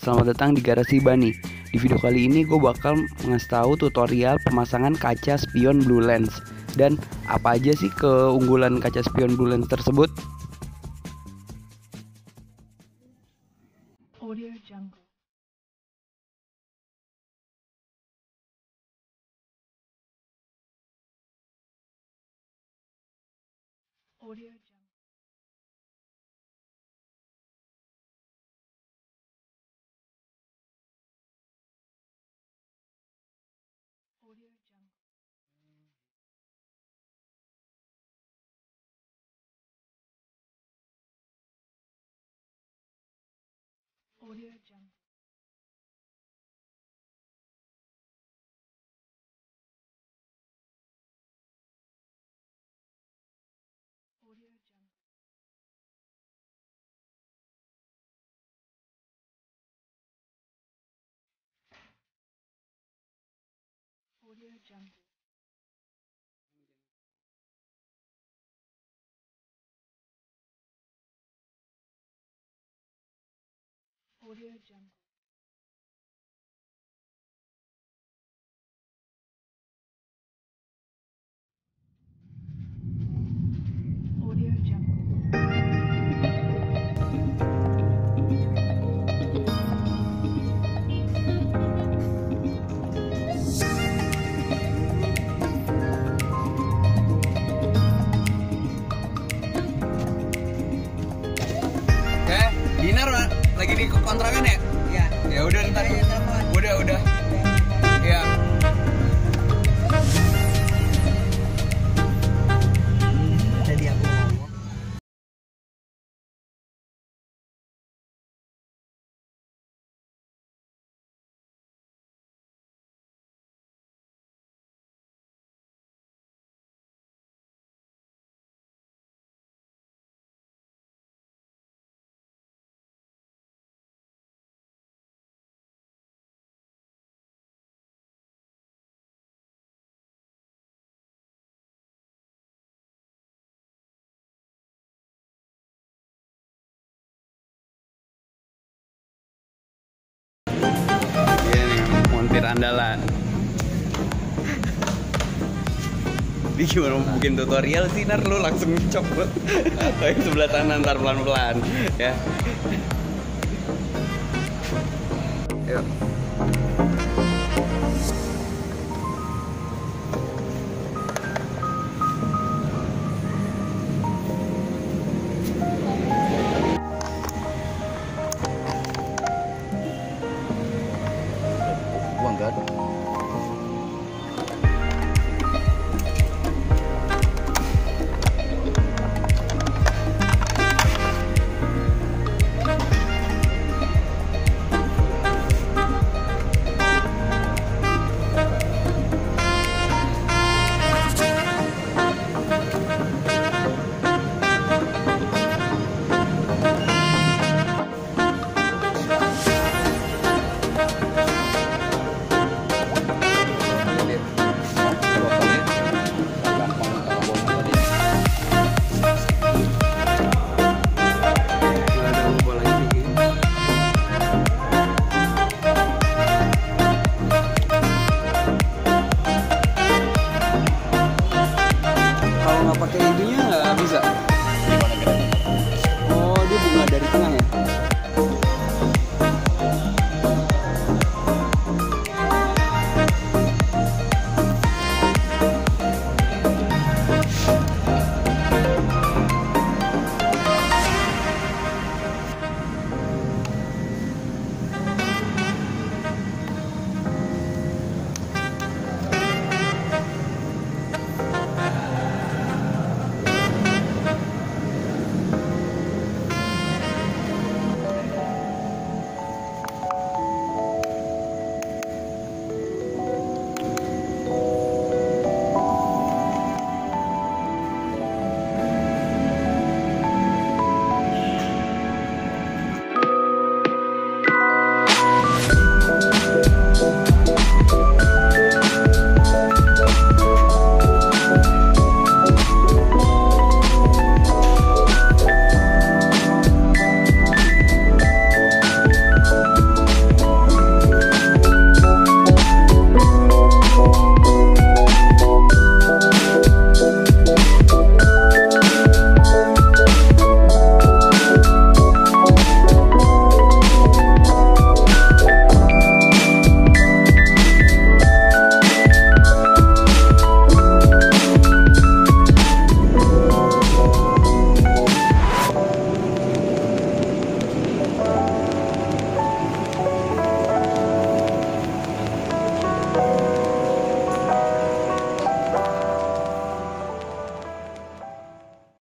Selamat datang di Garasi Bany. Di video kali ini gue bakal ngasih tahu tutorial pemasangan kaca spion blue lens. Dan apa aja sih keunggulan kaca spion blue lens tersebut? Sinar lagi di kontrakan ya? Iya. Ya udah ntar. Udah. Ya. Jadi aku ngomong. Montir andalan. Ini gimana mau bikin tutorial sinar lu langsung copot. Kayak sebelah sana ntar pelan-pelan ya. Yuk. Buang kan?